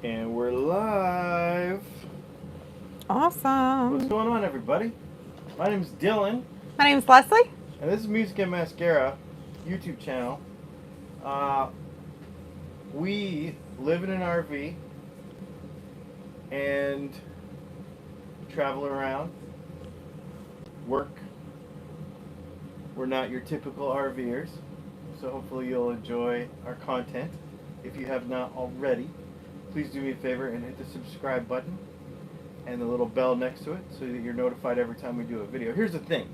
And we're live. Awesome. What's going on, everybody? My name's Dylan, My name's Leslie. and this is Music and Mascara YouTube channel. We live in an RV and travel around, work. We're not your typical RVers, so hopefully you'll enjoy our content. If you have not already, please do me a favor and hit the subscribe button and the little bell next to it so that you're notified every time we do a video. Here's the thing.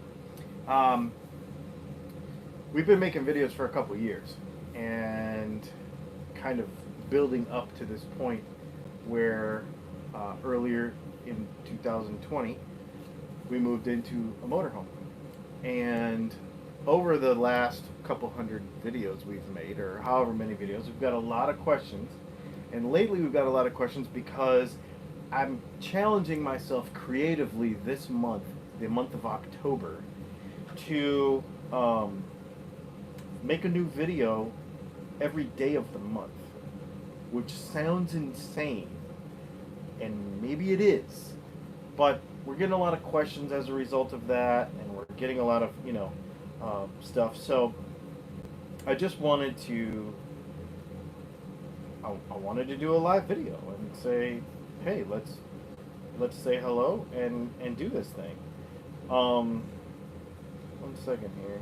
We've been making videos for a couple years and kind of building up to this point where earlier in 2020 we moved into a motorhome. And over the last couple hundred videos we've made, or however many videos, we've got a lot of questions. And lately we've got a lot of questions because I'm challenging myself creatively this month, the month of October, to make a new video every day of the month, which sounds insane, and maybe it is, but we're getting a lot of questions as a result of that, and we're getting a lot of, stuff. So I just wanted to, I wanted to do a live video and say, hey, let's say hello and do this thing. 1 second here.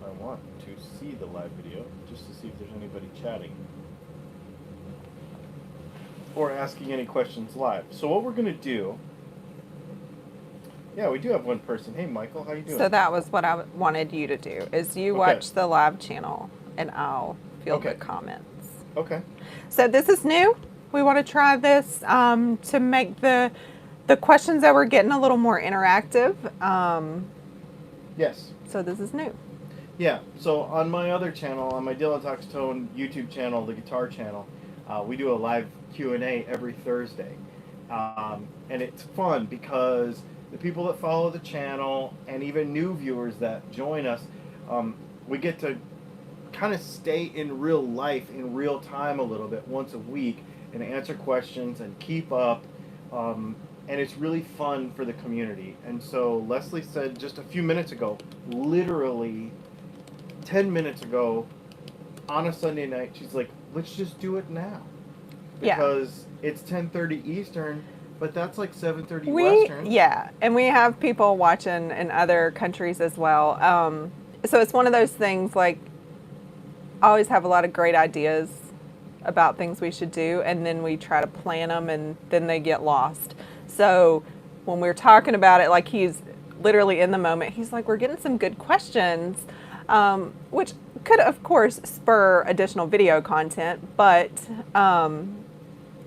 I want to see the live video just to see if there's anybody chatting or asking any questions live. So what we're gonna do? Yeah, we do have one person. Hey, Michael, how you doing? So that was what I wanted you to do, is you watch the live channel and I'll field the comments. Okay. So this is new. We want to try this to make the questions that we're getting a little more interactive. Yes. So this is new. Yeah, so on my other channel, on my Dylan Talks Tone YouTube channel, the guitar channel, we do a live Q&A every Thursday. And it's fun because the people that follow the channel and even new viewers that join us, we get to kind of stay in real life, in real time a little bit once a week and answer questions and keep up. And it's really fun for the community. And so Leslie said just a few minutes ago, literally 10 minutes ago, on a Sunday night, she's like, let's just do it now. Because it's 10:30 Eastern, but that's like 7:30 Western. Yeah, and we have people watching in other countries as well. So it's one of those things, like, I always have a lot of great ideas about things we should do, and then we try to plan them, and then they get lost. So when we're talking about it, like, he's literally in the moment, he's like, we're getting some good questions, which could, of course, spur additional video content, but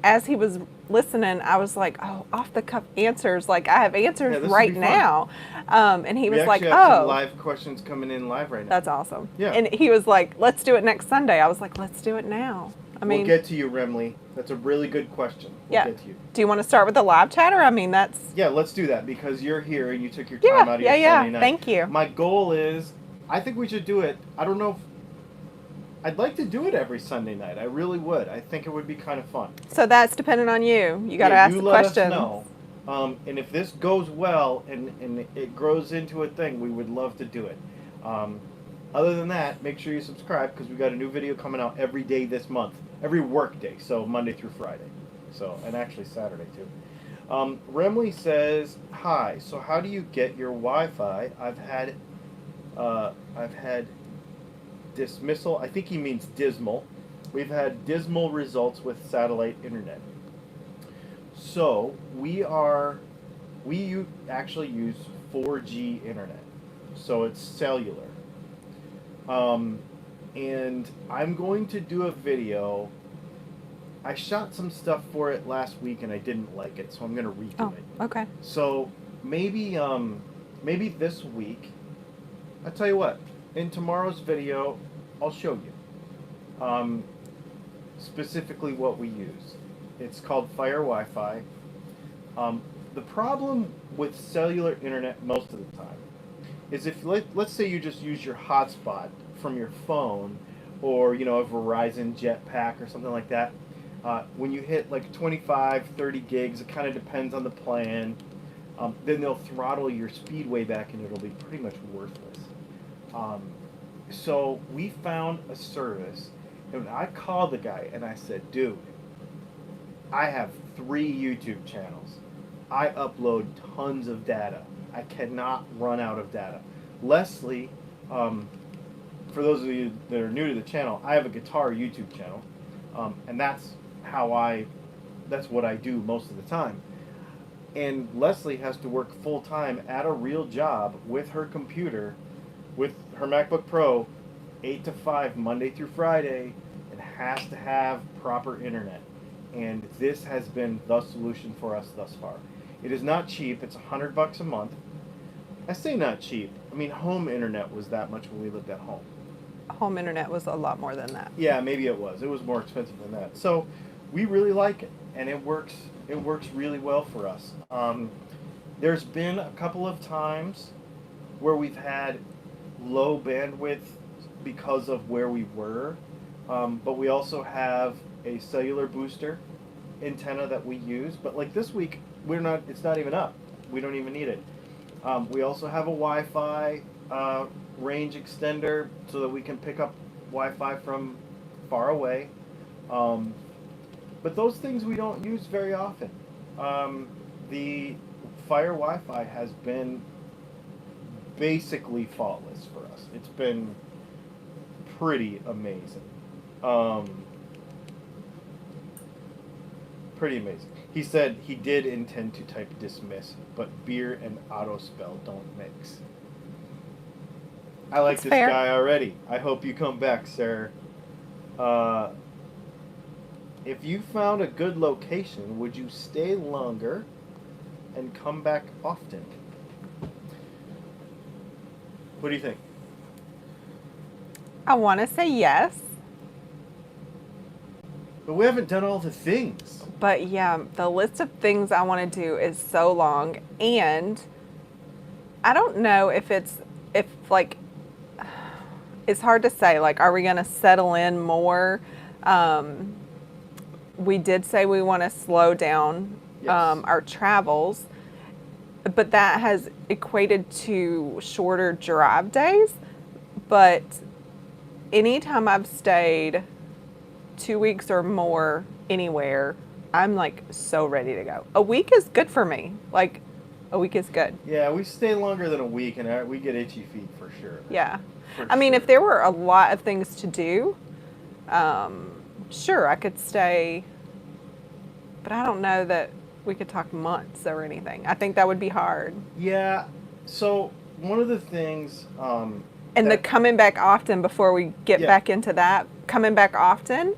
as he was listening, I was like, oh, off the cuff answers, like, I have answers right now. And he was like, have some live questions coming in live right now. That's awesome. Yeah. And he was like, let's do it next Sunday. I was like, let's do it now. I mean, we'll get to you, Remley. That's a really good question. We'll get to you. Do you want to start with the live chat, or, I mean, that's... Yeah, let's do that because you're here and you took your time out of your Sunday night. Thank you. My goal is, I think we should do it. I don't know if I'd like to do it every Sunday night. I really would. I think it would be kind of fun. So that's dependent on you. You got to ask the questions. Let us know. And if this goes well and it grows into a thing, we would love to do it. Other than that, make sure you subscribe because we've got a new video coming out every day this month. Every work day, so Monday through Friday. So, and actually Saturday too. Remley says, hi, so how do you get your Wi-Fi? I've had dismissal. I think he means dismal. We've had dismal results with satellite internet. So we actually use 4G internet. So it's cellular. And I'm going to do a video. I shot some stuff for it last week and I didn't like it, so I'm going to redo it. Okay. So maybe this week, I'll tell you what, in tomorrow's video, I'll show you specifically what we use. It's called Fire Wi-Fi. The problem with cellular internet most of the time is if, let's say you just use your hotspot from your phone or a Verizon Jetpack or something like that. When you hit like 25, 30 gigs, it kind of depends on the plan. Then they'll throttle your speed way back, and it'll be pretty much worthless. Um, so we found a service, and I called the guy and I said, "Dude, I have 3 YouTube channels. I upload tons of data. I cannot run out of data." Leslie, for those of you that are new to the channel, I have a guitar YouTube channel, and that's what I do most of the time. And Leslie has to work full time at a real job with her computer, with her MacBook Pro, 8 to 5 Monday through Friday, and has to have proper internet. And this has been the solution for us thus far. It is not cheap. It's $100 a month. I say not cheap. I mean, home internet was that much when we lived at home. Home internet was a lot more than that. Yeah, maybe it was. It was more expensive than that. So we really like it, and it works. It works really well for us. There's been a couple of times where we've had low bandwidth because of where we were, but we also have a cellular booster antenna that we use. But like this week, it's not even up. We don't even need it. We also have a Wi-Fi range extender so that we can pick up Wi-Fi from far away. But those things we don't use very often. The Fire Wi-Fi has been basically faultless for us. It's been pretty amazing. Pretty amazing. He said he did intend to type dismiss, but beer and autospell don't mix. I like That's this fair. guy already. I hope you come back, sir. If you found a good location, would you stay longer and come back often? What do you think? I want to say yes, But we haven't done all the things. but yeah, the list of things I want to do is so long, and I don't know if it's hard to say. Like, are we going to settle in more? We did say we want to slow down Yes. our travels, but that has equated to shorter drive days. But anytime I've stayed 2 weeks or more anywhere, I'm like so ready to go. A week is good for me. Like, a week is good. Yeah, we stay longer than a week, and we get itchy feet for sure. Yeah. For I mean, sure. if there were a lot of things to do, sure, I could stay, but I don't know that we could talk months or anything. I think that would be hard. Yeah. So one of the things. And the that- coming back often, before we get Yeah. back into that, coming back often,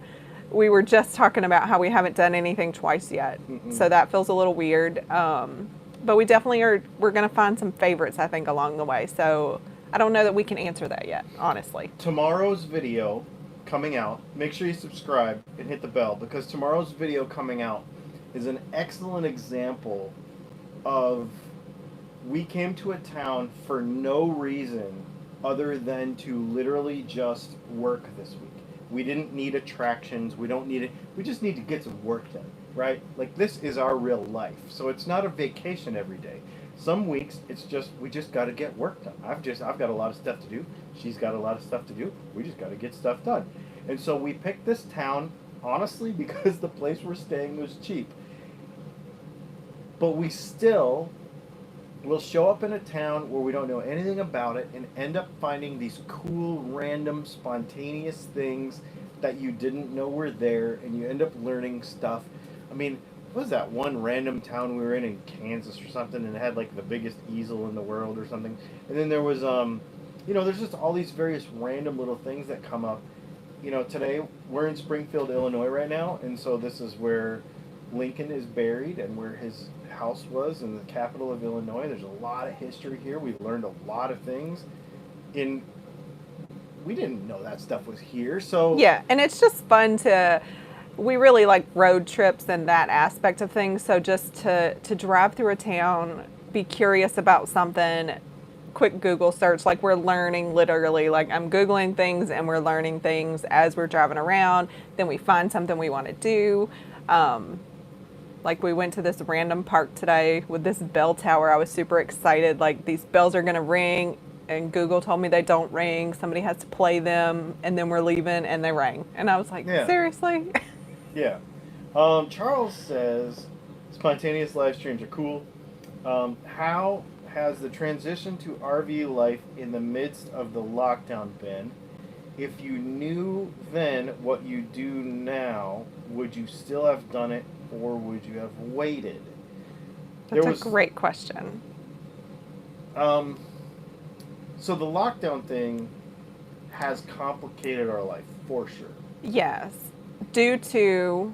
we were just talking about how we haven't done anything twice yet. Mm-mm. So that feels a little weird. But we definitely we're going to find some favorites, I think, along the way. So I don't know that we can answer that yet, honestly. Tomorrow's video coming out, make sure you subscribe and hit the bell, because tomorrow's video coming out is an excellent example of we came to a town for no reason other than to literally just work this week. We didn't need attractions. We don't need it. We just need to get some work done, right? Like, this is our real life. So it's not a vacation every day. Some weeks it's just we just got to get work done. I've got a lot of stuff to do. She's got a lot of stuff to do. We just got to get stuff done. And so we picked this town honestly because the place we're staying was cheap. But we still will show up in a town where we don't know anything about it and end up finding these cool, random, spontaneous things that you didn't know were there, and you end up learning stuff. I mean, what was that one random town we were in Kansas or something, and it had like the biggest easel in the world or something? And then there was, there's just all these various random little things that come up. Today we're in Springfield, Illinois right now, and so this is where Lincoln is buried and where his house was in the capital of Illinois. There's a lot of history here. We've learned a lot of things. We didn't know that stuff was here, so Yeah, and it's just fun we really like road trips and that aspect of things. So just to drive through a town, be curious about something, quick Google search. Like we're learning literally. Like I'm Googling things and we're learning things as we're driving around. Then we find something we want to do. Like we went to this random park today with this bell tower. I was super excited. Like these bells are going to ring, and Google told me they don't ring. Somebody has to play them, and then we're leaving and they rang. And I was like, Yeah. seriously? Yeah. Charles says spontaneous live streams are cool. How has the transition to RV life in the midst of the lockdown been? If you knew then what you do now, would you still have done it, or would you have waited? That's a great question. So the lockdown thing has complicated our life, for sure. Yes. Due to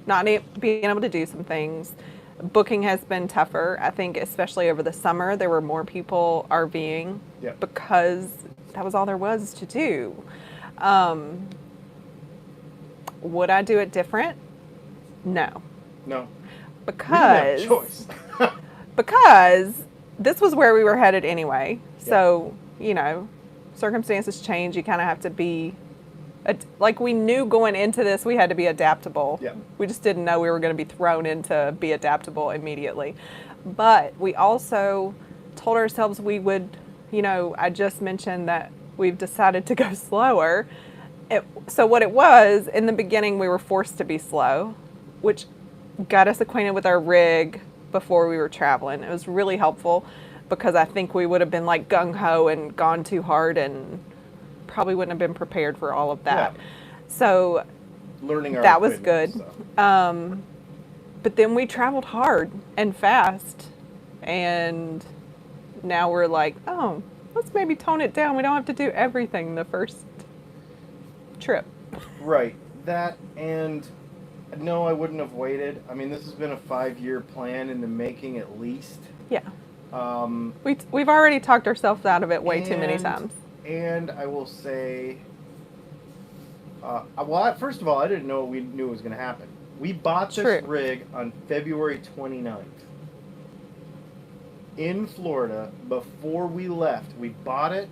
not being able to do some things, booking has been tougher. I think especially over the summer, there were more people RVing because that was all there was to do. Would I do it different? No. No. Because we didn't have a choice. because this was where we were headed anyway. So, you know, circumstances change. You kind of have to be like we knew going into this we had to be adaptable. Yeah. We just didn't know we were going to be thrown into be adaptable immediately. But we also told ourselves we would, you know, I just mentioned that we've decided to go slower. So what it was, in the beginning we were forced to be slow, which got us acquainted with our rig before we were traveling. It was really helpful because I think we would have been like gung-ho and gone too hard and probably wouldn't have been prepared for all of that. Yeah. So learning our that was good. So. But then we traveled hard and fast, and now we're like, oh, let's maybe tone it down. We don't have to do everything the first trip. Right. That, and no, I wouldn't have waited. I mean, this has been a 5-year plan in the making at least. Yeah. We've already talked ourselves out of it way too many times. And I will say, first of all, I didn't know we knew it was going to happen. We bought this rig on February 29th in Florida. Before we left, we bought it.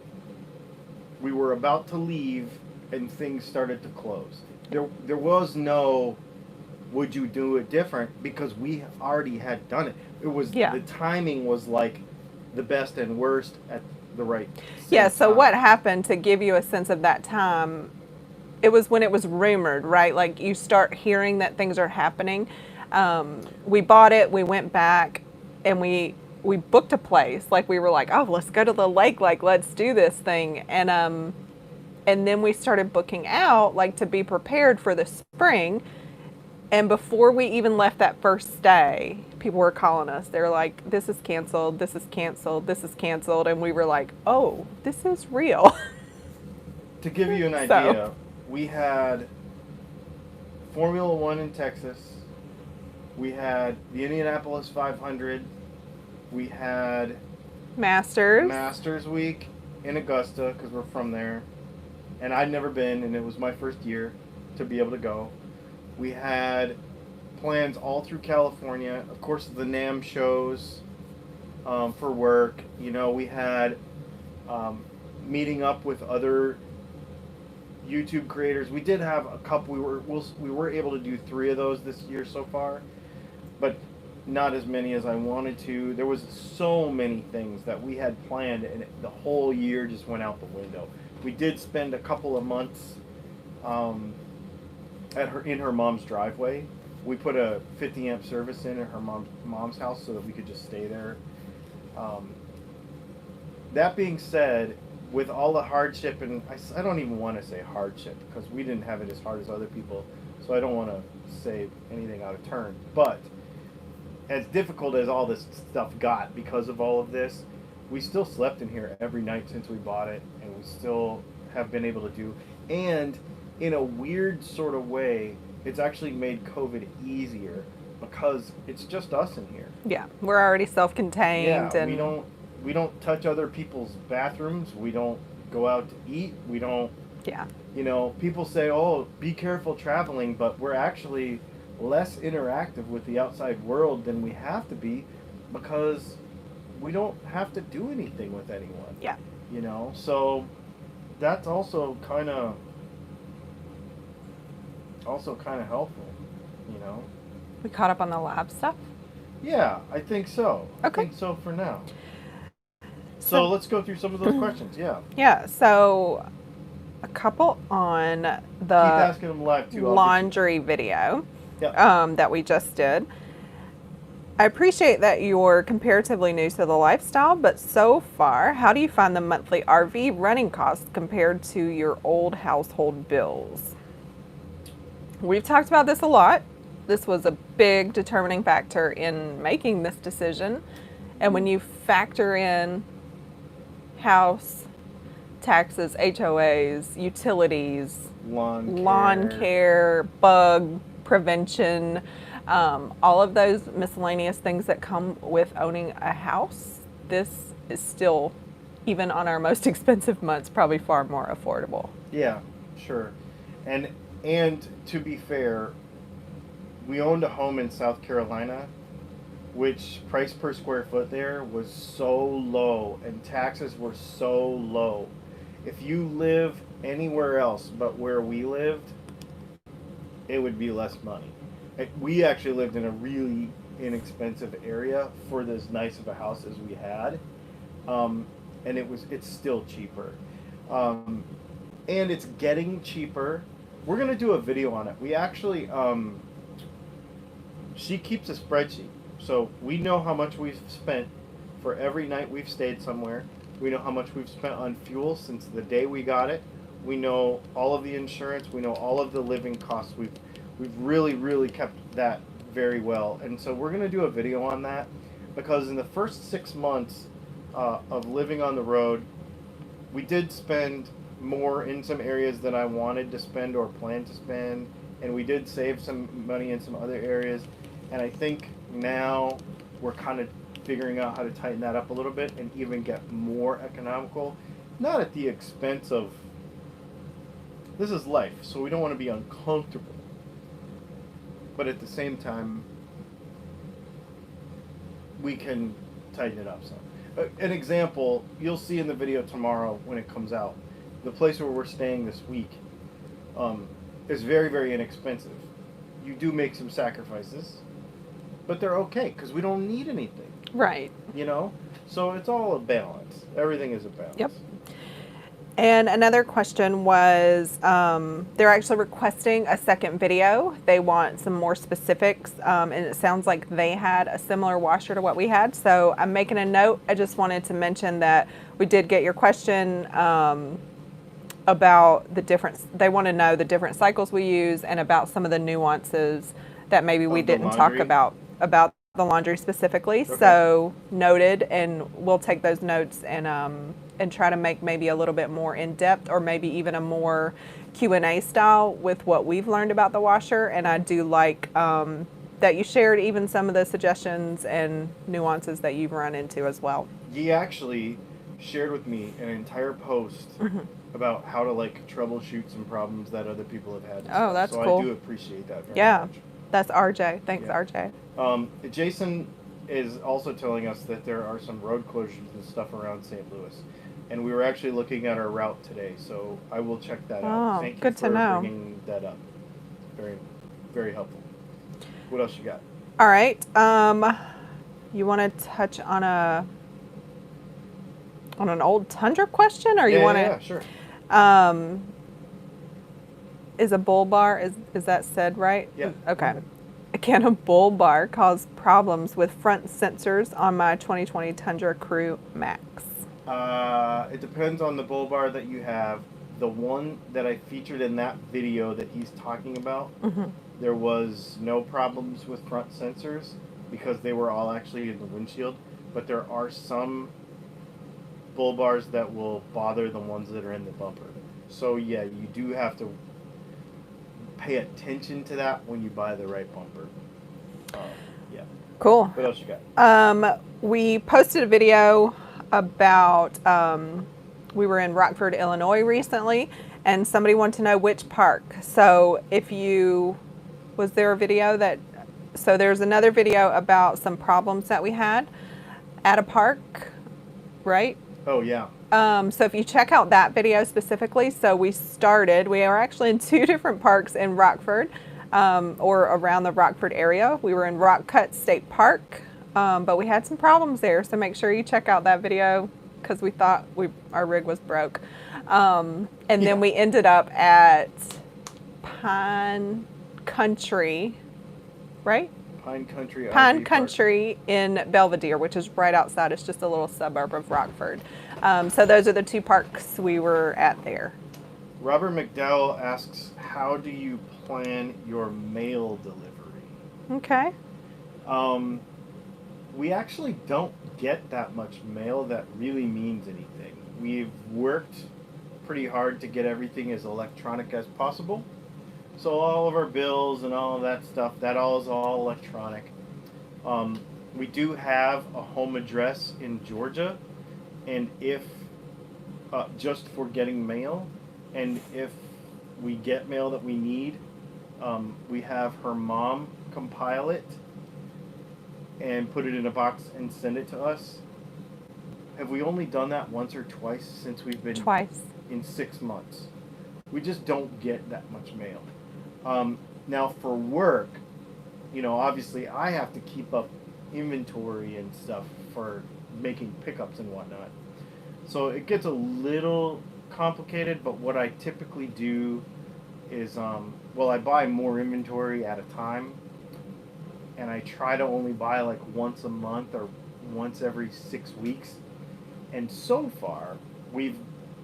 We were about to leave, and things started to close. There was no, would you do it different? Because we already had done it. It was the timing was like the best and worst at the right so time. what happened, to give you a sense of that time, it was when it was rumored, right? Like you start hearing that things are happening. We bought it, we went back, and we booked a place. Like we were like, oh, let's go to the lake, like let's do this thing. And then we started booking out, like to be prepared for the spring. And before we even left that first day, people were calling us. They were like, this is canceled, this is canceled, this is canceled. And we were like, oh, this is real. To give you an idea, we had Formula One in Texas. We had the Indianapolis 500. We had Masters Week in Augusta, because we're from there. And I'd never been, and it was my first year to be able to go. We had plans all through California. Of course, the NAMM shows for work. You know, we had meeting up with other YouTube creators. We did have a couple. We were able to do 3 of those this year so far, but not as many as I wanted to. There was so many things that we had planned, and the whole year just went out the window. We did spend a couple of months in her mom's driveway. We put a 50 amp service in at her mom's house so that we could just stay there. That being said, with all the hardship, and I don't even want to say hardship because we didn't have it as hard as other people, so I don't want to say anything out of turn. But as difficult as all this stuff got because of all of this, we still slept in here every night since we bought it, and we still have been able to do. And in a weird sort of way, it's actually made COVID easier because it's just us in here. Yeah, we're already self-contained. Yeah, and we don't touch other people's bathrooms. We don't go out to eat. We don't. Yeah. You know, people say, "Oh, be careful traveling," but we're actually less interactive with the outside world than we have to be because we don't have to do anything with anyone. Yeah. You know, so that's also kind of helpful. You know. We caught up on the lab stuff. Yeah, I think so. Okay. I think so for now. So let's go through some of those questions. Yeah. Yeah. So a couple on the Keep asking them live too. laundry video Yeah. that we just did. I appreciate that you're comparatively new to the lifestyle, but so far, how do you find the monthly RV running costs compared to your old household bills? We've talked about this a lot. This was a big determining factor in making this decision. And when you factor in house, taxes, HOAs, utilities, lawn care, bug prevention, all of those miscellaneous things that come with owning a house, this is still, even on our most expensive months, probably far more affordable. Yeah, sure. And to be fair, we owned a home in South Carolina, which price per square foot there was so low and taxes were so low. If you live anywhere else but where we lived, it would be less money. We actually lived in a really inexpensive area for as nice of a house as we had, and it's still cheaper, and it's getting cheaper. We're gonna do a video on it. We actually, she keeps a spreadsheet, so we know how much we've spent for every night we've stayed somewhere. We know how much we've spent on fuel since the day we got it. We know all of the insurance. We know all of the living costs. We've really, really kept that very well. And so we're going to do a video on that, because in the first 6 months of living on the road, we did spend more in some areas than I wanted to spend or planned to spend, and we did save some money in some other areas. And I think now we're kind of figuring out how to tighten that up a little bit and even get more economical, not at the expense of, this is life, so we don't want to be uncomfortable, but at the same time, we can tighten it up some. An example, you'll see in the video tomorrow when it comes out, the place where we're staying this week is very, very inexpensive. You do make some sacrifices, but they're okay because we don't need anything. Right. You know? So it's all a balance. Everything is a balance. Yep. And another question was, they're actually requesting a second video. They want some more specifics, and it sounds like they had a similar washer to what we had. So I'm making a note. I just wanted to mention that we did get your question about the difference. They want to know the different cycles we use and about some of the nuances that maybe we didn't talk about the laundry specifically. Okay. So noted, and we'll take those notes and try to make maybe a little bit more in depth, or maybe even a more Q&A style with what we've learned about the washer. And I do like that you shared even some of the suggestions and nuances that you've run into as well. You actually shared with me an entire post about how to troubleshoot some problems that other people have had. Oh, that's so cool. I do appreciate that very much. That's RJ. Thanks, RJ. Jason is also telling us that there are some road closures and stuff around St. Louis. And we were actually looking at our route today, so I will check that out. Thank you good to know. Bringing that up. Very, very helpful. What else you got? All right. You want to touch on an old Tundra question, or you want to? Yeah, sure. Is a bull bar, is that said right? Yeah. Okay. Can a bull bar cause problems with front sensors on my 2020 Tundra Crew Max? It depends on the bull bar that you have. The one that I featured in that video that he's talking about, there was no problems with front sensors because they were all actually in the windshield. But there are some bull bars that will bother the ones that are in the bumper. So yeah, you do have to pay attention to that when you buy the right bumper. Yeah. Cool. What else you got? We posted a video about, we were in Rockford, Illinois recently, and somebody wanted to know which park. So was there a video so there's another video about some problems that we had at a park, right? Oh yeah. So if you check out that video specifically, so we are actually in two different parks in Rockford, or around the Rockford area. We were in Rock Cut State Park, but we had some problems there. So make sure you check out that video because we thought our rig was broke. And then we ended up at Pine Country, right? Pine Country. Pine RV Country in Belvedere, which is right outside. It's just a little suburb of Rockford. So those are the two parks we were at there. Robert McDowell asks, how do you plan your mail delivery? Okay. We actually don't get that much mail that really means anything. We've worked pretty hard to get everything as electronic as possible. So all of our bills and all of that stuff, that all is all electronic. We do have a home address in Georgia, and if just for getting mail, and if we get mail that we need, we have her mom compile it and put it in a box and send it to us. Have we only done that once or twice since we've been Twice in 6 months? We just don't get that much mail. Now for work, obviously I have to keep up inventory and stuff for making pickups and whatnot. So it gets a little complicated, but what I typically do is, I buy more inventory at a time, and I try to only buy like once a month or once every 6 weeks. And so far, we've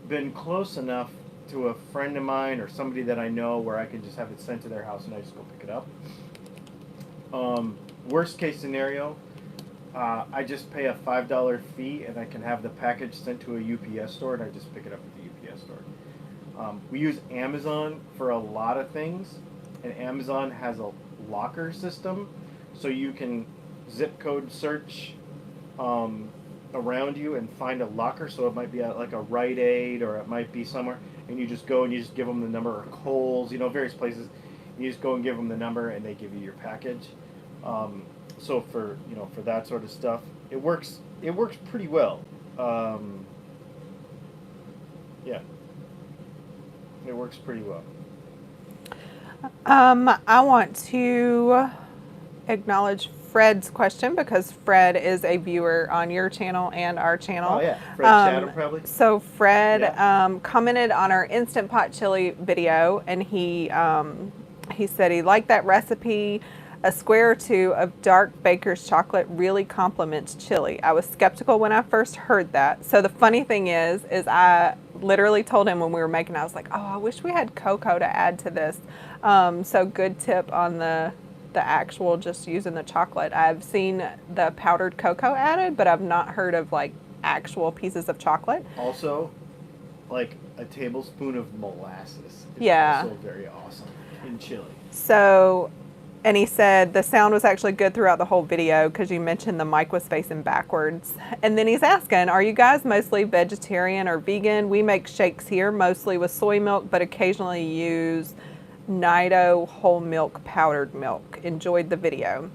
been close enough to a friend of mine or somebody that I know where I can just have it sent to their house and I just go pick it up. Worst case scenario, I just pay a $5 fee and I can have the package sent to a UPS store and I just pick it up at the UPS store. We use Amazon for a lot of things, and Amazon has a locker system, so you can zip code search around you and find a locker. So it might be at like a Rite Aid, or it might be somewhere, and you just go and you just give them the number, or Kohl's, various places. You just go and give them the number and they give you your package. So for that sort of stuff, it works pretty well. Yeah, it works pretty well. I want to acknowledge Fred's question because Fred is a viewer on your channel and our channel. Oh yeah, Fred Chatham probably. So Fred commented on our Instant Pot Chili video, and he said he liked that recipe. A square or two of dark baker's chocolate really complements chili. I was skeptical when I first heard that. So the funny thing is I literally told him when we were making it, I was like, oh, I wish we had cocoa to add to this. So good tip on the actual just using the chocolate. I've seen the powdered cocoa added, but I've not heard of like actual pieces of chocolate. Also, like a tablespoon of molasses is also very awesome in chili. So, and he said the sound was actually good throughout the whole video because you mentioned the mic was facing backwards. And then he's asking, are you guys mostly vegetarian or vegan? We make shakes here mostly with soy milk, but occasionally use Nido whole milk powdered milk. Enjoyed the video.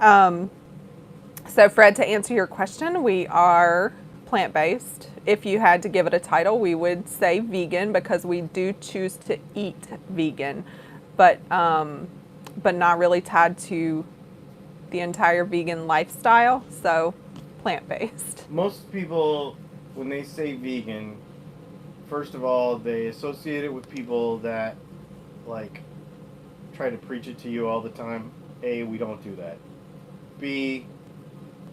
So Fred, to answer your question, we are plant-based. If you had to give it a title, we would say vegan because we do choose to eat vegan, but not really tied to the entire vegan lifestyle, so plant-based. Most people, when they say vegan, first of all, they associate it with people that like try to preach it to you all the time. A, we don't do that. B,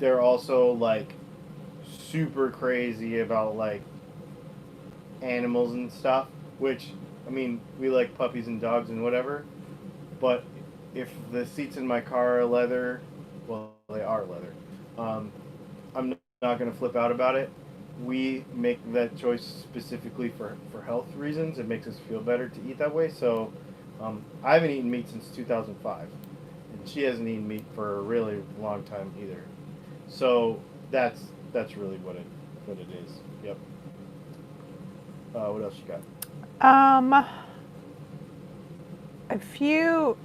they're also like super crazy about like animals and stuff, which, I mean, we like puppies and dogs and whatever, but if the seats in my car are leather, well, they are leather, I'm not going to flip out about it. We make that choice specifically for health reasons. It makes us feel better to eat that way. So I haven't eaten meat since 2005, and she hasn't eaten meat for a really long time either. So that's really what it is. Yep. What else you got? A few.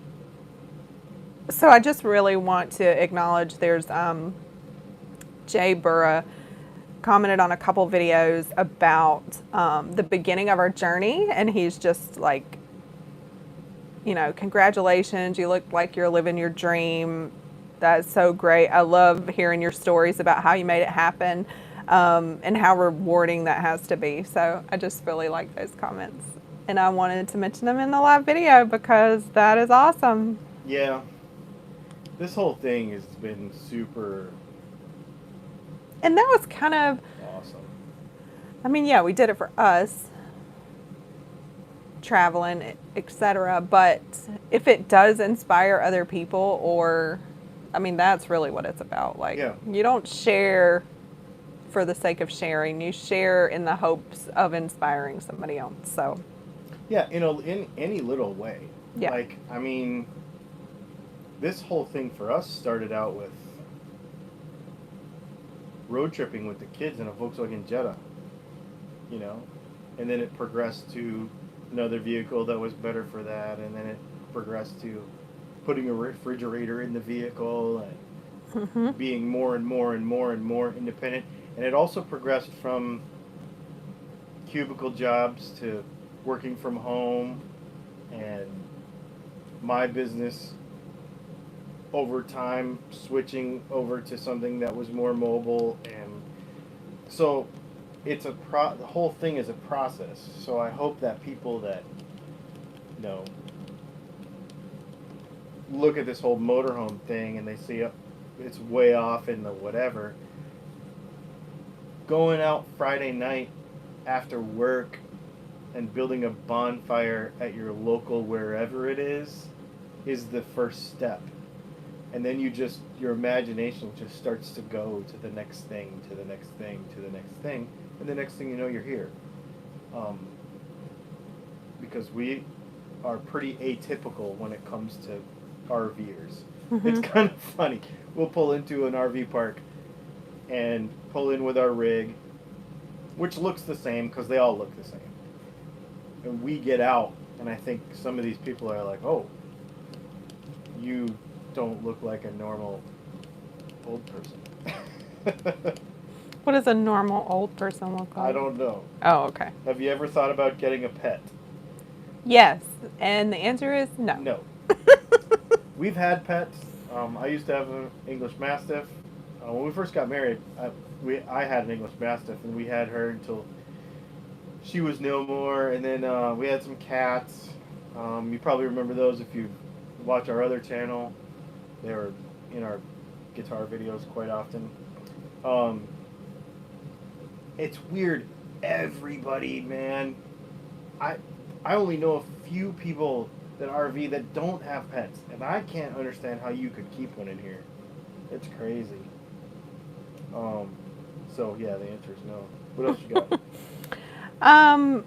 So I just really want to acknowledge there's Gimbals Jay Burra commented on a couple videos about the beginning of our journey, and he's just like, congratulations, you look like you're living your dream. That's so great. I love hearing your stories about how you made it happen, and how rewarding that has to be. So I just really like those comments, and I wanted to mention them in the live video because that is awesome. Yeah. This whole thing has been super And that was kind of, awesome. I mean, yeah, we did it for us, traveling, etc. But if it does inspire other people, that's really what it's about. Like, Yeah. you don't share for the sake of sharing. You share in the hopes of inspiring somebody else. So, Yeah, in any little way. Yeah. Like, I mean, this whole thing for us started out with road tripping with the kids in a Volkswagen Jetta, and then it progressed to another vehicle that was better for that, and then it progressed to putting a refrigerator in the vehicle and being more and more and more and more independent. And it also progressed from cubicle jobs to working from home, and my business over time switching over to something that was more mobile. And so it's the whole thing is a process. So I hope that people that look at this whole motorhome thing and they see it's way off in the whatever, going out Friday night after work and building a bonfire at your local wherever it is the first step. And then your imagination just starts to go to the next thing, to the next thing, to the next thing. And the next thing you know, you're here. Because we are pretty atypical when it comes to RVers. It's kind of funny. We'll pull into an RV park and pull in with our rig, which looks the same because they all look the same. And we get out, and I think some of these people are like, oh, you don't look like a normal old person. What does a normal old person look like? I don't know. Oh, okay. Have you ever thought about getting a pet? Yes, and the answer is no. No. We've had pets. I used to have an English Mastiff. When we first got married, I had an English Mastiff, and we had her until she was no more. And then we had some cats. You probably remember those if you watch our other channel. They were in our guitar videos quite often. It's weird. Everybody, man. I only know a few people that RV that don't have pets, and I can't understand how you could keep one in here. It's crazy. So yeah, the answer is no. What else you got?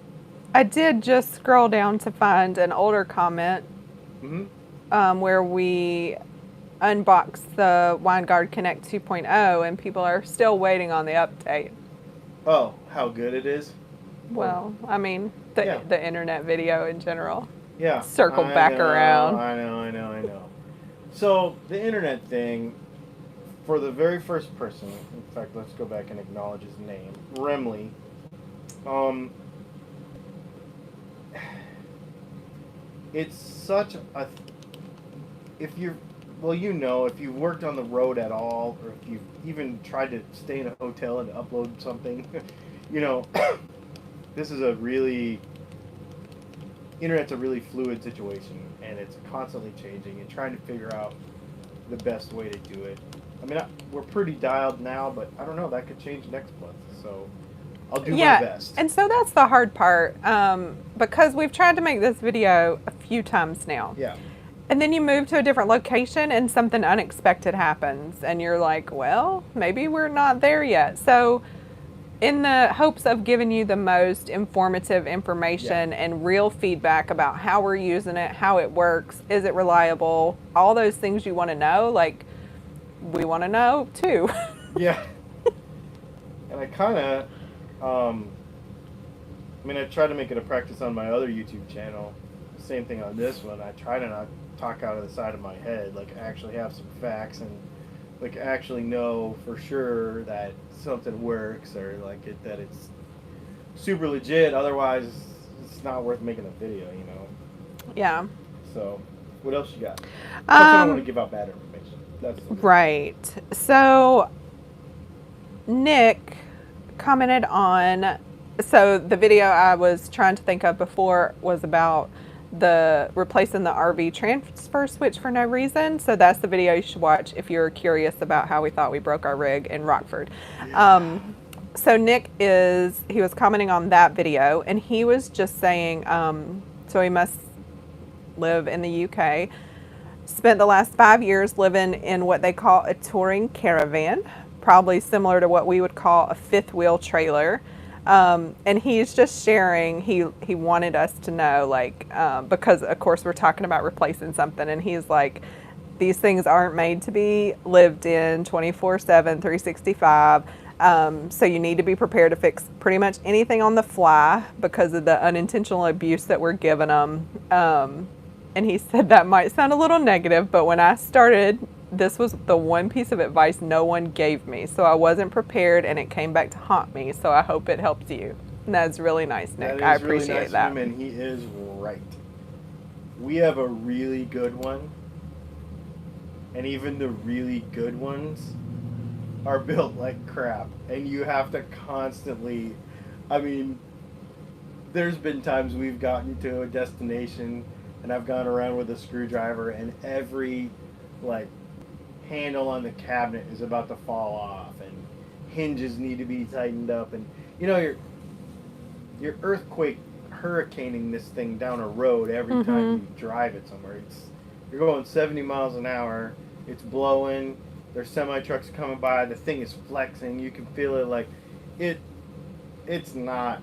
I did just scroll down to find an older comment where we unboxed the Winegard Connect 2.0, and people are still waiting on the update. Oh, how good it is? Well, I mean, the internet video in general. Yeah. Circle back around. I know. So, the internet thing, for the very first person, in fact, let's go back and acknowledge his name, Remley. It's such a... If you've worked on the road at all, or if you've even tried to stay in a hotel and upload something, this is internet's a really fluid situation, and it's constantly changing and trying to figure out the best way to do it. I mean, we're pretty dialed now, but I don't know, that could change next month, so I'll do my best. And so that's the hard part, because we've tried to make this video a few times now. Yeah. And then you move to a different location and something unexpected happens, and you're like, well, maybe we're not there yet. So in the hopes of giving you the most informative information and real feedback about how we're using it, how it works, is it reliable, all those things you want to know, like, we want to know too. Yeah. And I kind of, I try to make it a practice on my other YouTube channel. Same thing on this one. I try to not talk out of the side of my head, like actually have some facts and like actually know for sure that something works or like that it's super legit. Otherwise, it's not worth making a video, you know. Yeah. So, what else you got? Plus, I don't want to Um, give out bad information. That's right. So Nick commented on, so the video I was trying to think of before was about the replacing the RV transfer switch for no reason. So that's the video you should watch if you're curious about how we thought we broke our rig in Rockford. yeah. So Nick he was commenting on that video, and he was just saying, so he must live in the UK. Spent the last 5 years living in what they call a touring caravan, probably similar to what we would call a fifth wheel trailer. And he's just sharing, he wanted us to know, like, because of course we're talking about replacing something, and he's like, these things aren't made to be lived in 24/7, 365. So you need to be prepared to fix pretty much anything on the fly because of the unintentional abuse that we're giving them. And he said that might sound a little negative, but when I started, this was the one piece of advice no one gave me. So I wasn't prepared, and it came back to haunt me. So I hope it helps you. And that's really nice, Nick. I appreciate really nice that. of him, and he is right. We have a really good one, and even the really good ones are built like crap, and you have to constantly, I mean, there's been times we've gotten to a destination and I've gone around with a screwdriver and every like handle on the cabinet is about to fall off and hinges need to be tightened up, and you know you're earthquake hurricaning this thing down a road every time you drive it somewhere. You're going 70 miles an hour, it's blowing, there's semi trucks coming by, the thing is flexing, you can feel it, like it's not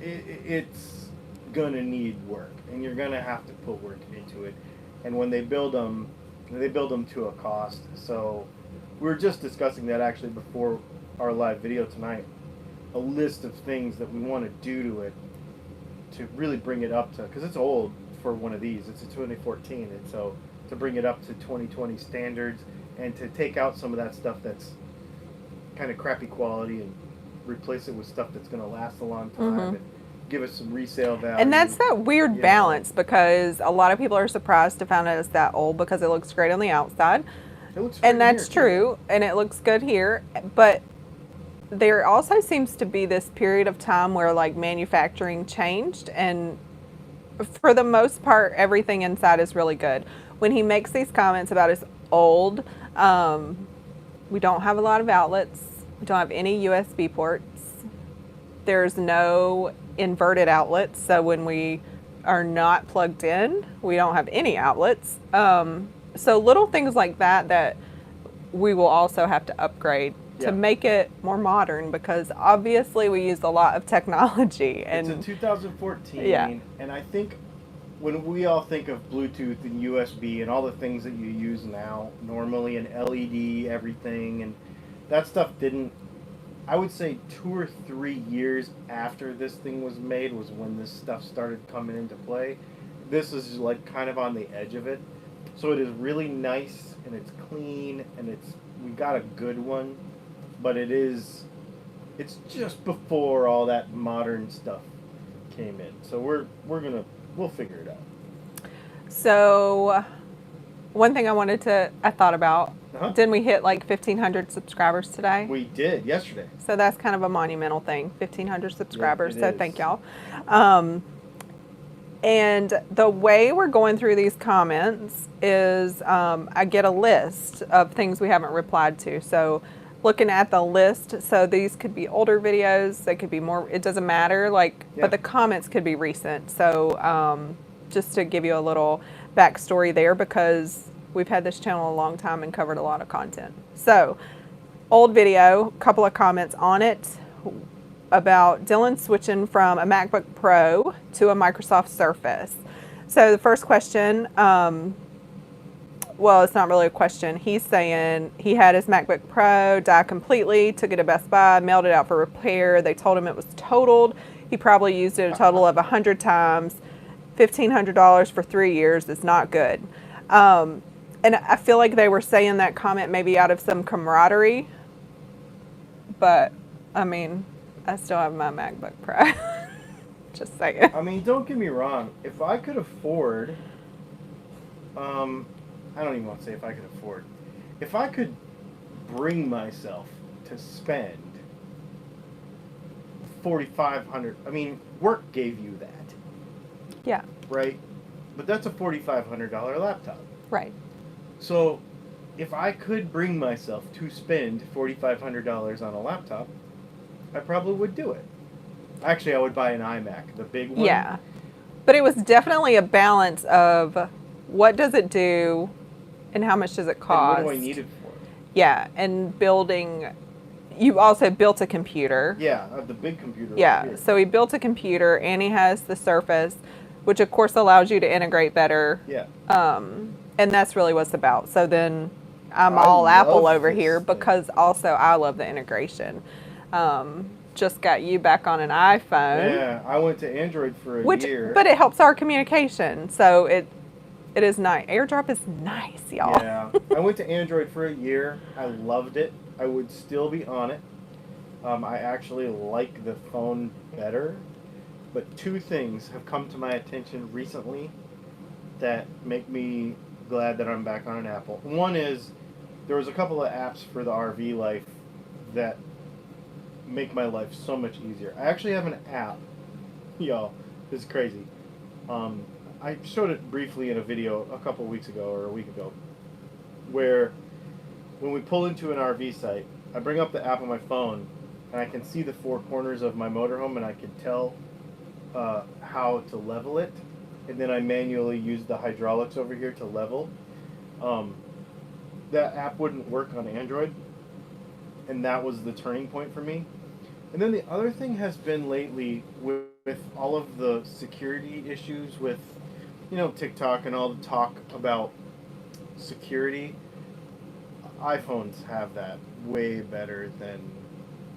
it's gonna need work, and you're gonna have to put work into it. And when they build them to a cost. So we were just discussing that actually before our live video tonight, a list of things that we want to do to it to really bring it up to, because it's old for one of these, it's a 2014, and so to bring it up to 2020 standards and to take out some of that stuff that's kind of crappy quality and replace it with stuff that's going to last a long time and give us some resale value. And that's that weird balance, because a lot of people are surprised to find out it's that old because it looks great on the outside. It looks great and that's here, true, and it looks good here, but there also seems to be this period of time where like manufacturing changed, and for the most part everything inside is really good. When he makes these comments about it's old, we don't have a lot of outlets, we don't have any USB ports, there's no inverted outlets, so when we are not plugged in we don't have any outlets. So little things like that we will also have to upgrade to make it more modern, because obviously we use a lot of technology. And it's a 2014, and I think when we all think of Bluetooth and USB and all the things that you use now normally, and LED everything, and that stuff didn't, I would say 2 or 3 years after this thing was made was when this stuff started coming into play. This is like kind of on the edge of it. So it is really nice, and it's clean, and we got a good one, but it's just before all that modern stuff came in. So we'll figure it out. So one thing I thought about, didn't we hit like 1,500 subscribers today? We did yesterday. So that's kind of a monumental thing, 1,500 subscribers. Yeah, so thank y'all. And the way we're going through these comments is I get a list of things we haven't replied to. So looking at the list, so these could be older videos, they could be more, it doesn't matter, but the comments could be recent. So just to give you a little backstory there, because we've had this channel a long time and covered a lot of content. So old video, couple of comments on it about Dylan switching from a MacBook Pro to a Microsoft Surface. So the first question, well, it's not really a question. He's saying he had his MacBook Pro die completely, took it to Best Buy, mailed it out for repair. They told him it was totaled. He probably used it a total of 100 times. $1,500 for 3 years is not good. And I feel like they were saying that comment maybe out of some camaraderie. But, I mean, I still have my MacBook Pro. Just saying. I mean, don't get me wrong. If I could afford, I don't even want to say if I could afford. If I could bring myself to spend $4,500, I mean, work gave you that, Yeah. right? But that's a $4,500 laptop. Right. So, if I could bring myself to spend $4,500 on a laptop, I probably would do it. Actually, I would buy an iMac, the big one. Yeah. But it was definitely a balance of what does it do and how much does it cost. And what do I need it for? Yeah, and building, you also built a computer. Yeah, the big computer. Yeah, over here. so he built a computer and he has the Surface, which of course allows you to integrate better. Yeah. And that's really what it's about. So then I'm I all Apple love over this here thing. because also I love the integration. Just got you back on an iPhone. Yeah, I went to Android for a year. But it helps our communication. So it is nice. AirDrop is nice, y'all. Yeah, I went to Android for a year. I loved it. I would still be on it. I actually like the phone better. But two things have come to my attention recently that make me glad that I'm back on an Apple. One is there was a couple of apps for the RV life that make my life so much easier. I actually have an app. Y'all, this is crazy. I showed it briefly in a video a couple weeks ago or a week ago, where when we pull into an RV site, I bring up the app on my phone, and I can see the four corners of my motorhome, and I can tell how to level it, and then I manually use the hydraulics over here to level. That app wouldn't work on Android, and that was the turning point for me. And then the other thing has been lately with all of the security issues with, TikTok and all the talk about security. iPhones have that way better than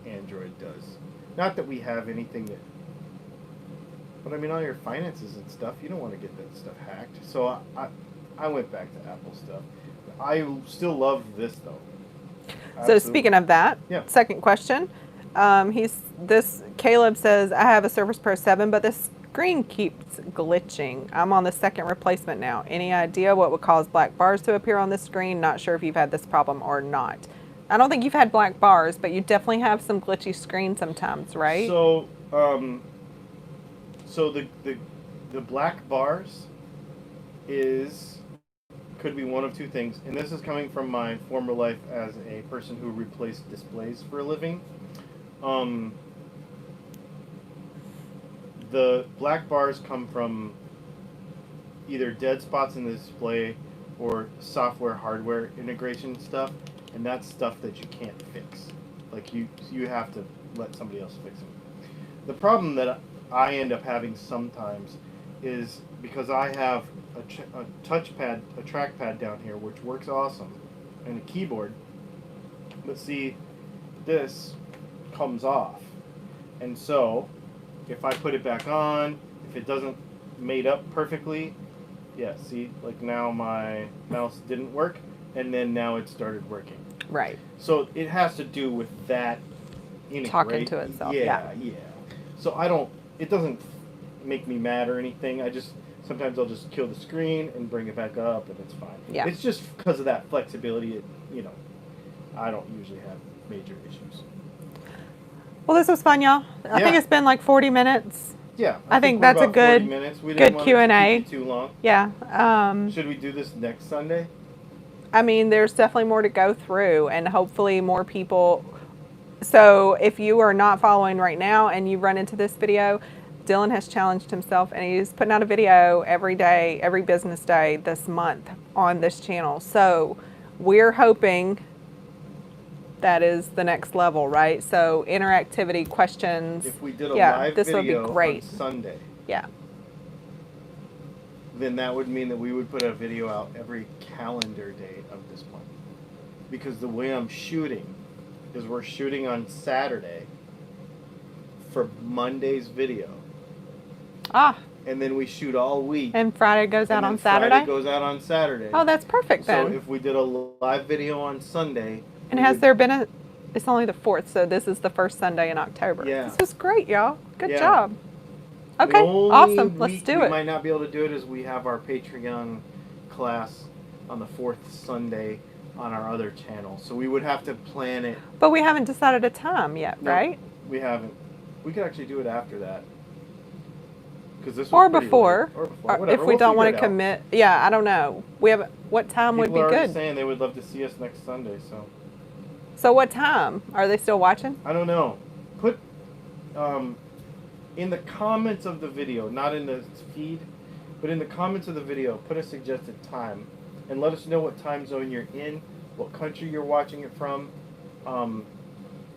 Android does. Not that we have anything that, but I mean, all your finances and stuff, you don't want to get that stuff hacked. So I went back to Apple stuff. I still love this though. So Absolutely. speaking of that, Yeah. second question. Caleb says, I have a Surface Pro 7, but the screen keeps glitching. I'm on the second replacement now. Any idea what would cause black bars to appear on the screen? Not sure if you've had this problem or not. I don't think you've had black bars, but you definitely have some glitchy screen sometimes, right? So, the black bars could be one of two things, and this is coming from my former life as a person who replaced displays for a living. The black bars come from either dead spots in the display or software hardware integration stuff, and that's stuff that you can't fix. Like you have to let somebody else fix it. The problem that I end up having sometimes is because I have a touchpad, a trackpad down here, which works awesome, and a keyboard. But see, this comes off, and so if I put it back on, if it doesn't mate up perfectly, yeah, see, like now my mouse didn't work, and then now it started working. Right. So it has to do with that Talking to itself, yeah. So it doesn't make me mad or anything. Sometimes I'll just kill the screen and bring it back up, and it's fine. Yeah. It's just because of that flexibility, I don't usually have major issues. Well, this was fun, y'all. I think it's been like 40 minutes. Yeah. I think we're that's a about good 40 minutes. We didn't want Q&A. to keep you too long. Yeah. Should we do this next Sunday? I mean, there's definitely more to go through, and hopefully more people. So if you are not following right now and you run into this video, Dylan has challenged himself, and he's putting out a video every day, every business day this month on this channel. So we're hoping that is the next level, right? So interactivity, questions. If we did a live this video would be great. on Sunday, Yeah. then that would mean that we would put a video out every calendar day of this month. Because the way I'm shooting is we're shooting on Saturday for Monday's video. and then we shoot all week. And Friday goes out and then on Saturday? Friday goes out on Saturday. Oh, that's perfect then. So if we did a live video on Sunday. And has there been a... It's only the 4th, so this is the first Sunday in October. Yeah. This is great, y'all. Good Yeah. job. The Okay, only awesome. Let's week do we it. might not be able to do it is we have our Patreon class on the 4th Sunday on our other channel. So we would have to plan it. But we haven't decided a time yet, No, right? We haven't. We could actually do it after that. Because this was Or pretty before. late. Or before. Or Whatever. if we We'll don't want figure to it out. commit. Yeah, I don't know. We have. What time would People be are already good? saying they would love to see us next Sunday. So So what time? Are they still watching? I don't know. Put in the comments of the video, not in the feed, but in the comments of the video, put a suggested time, and let us know what time zone you're in, what country you're watching it from,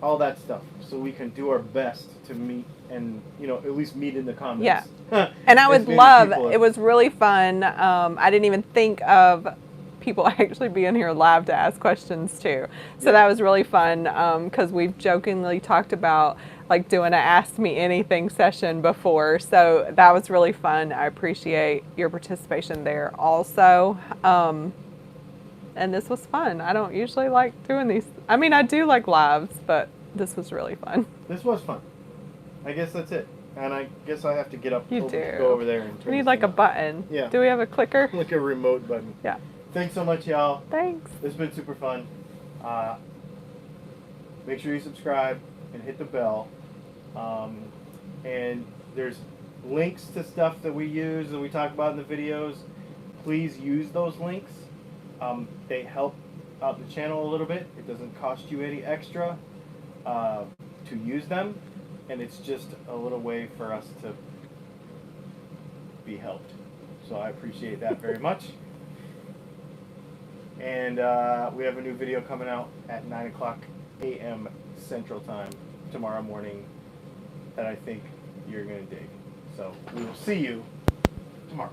all that stuff, so we can do our best to meet and at least meet in the comments. Yeah. And I As would many love. people as- It was really fun. I didn't even think of people actually being here live to ask questions too. So Yeah. that was really fun because we've jokingly talked about like doing an Ask Me Anything session before. So that was really fun. I appreciate your participation there also. And this was fun. I don't usually like doing these. I mean, I do like lives, but this was really fun. This was fun. I guess that's it. And I guess I have to get up You over, do. go over there and turn We need this like a thing on. button. Yeah. Do we have a clicker? Like a remote button. Yeah. Thanks so much, y'all. Thanks. It's been super fun. Make sure you subscribe and hit the bell. And there's links to stuff that we use and we talk about in the videos. Please use those links. They help out the channel a little bit. It doesn't cost you any extra to use them. And it's just a little way for us to be helped. So I appreciate that very much. And we have a new video coming out at 9 o'clock a.m. Central Time tomorrow morning that I think you're going to dig. So we will see you tomorrow.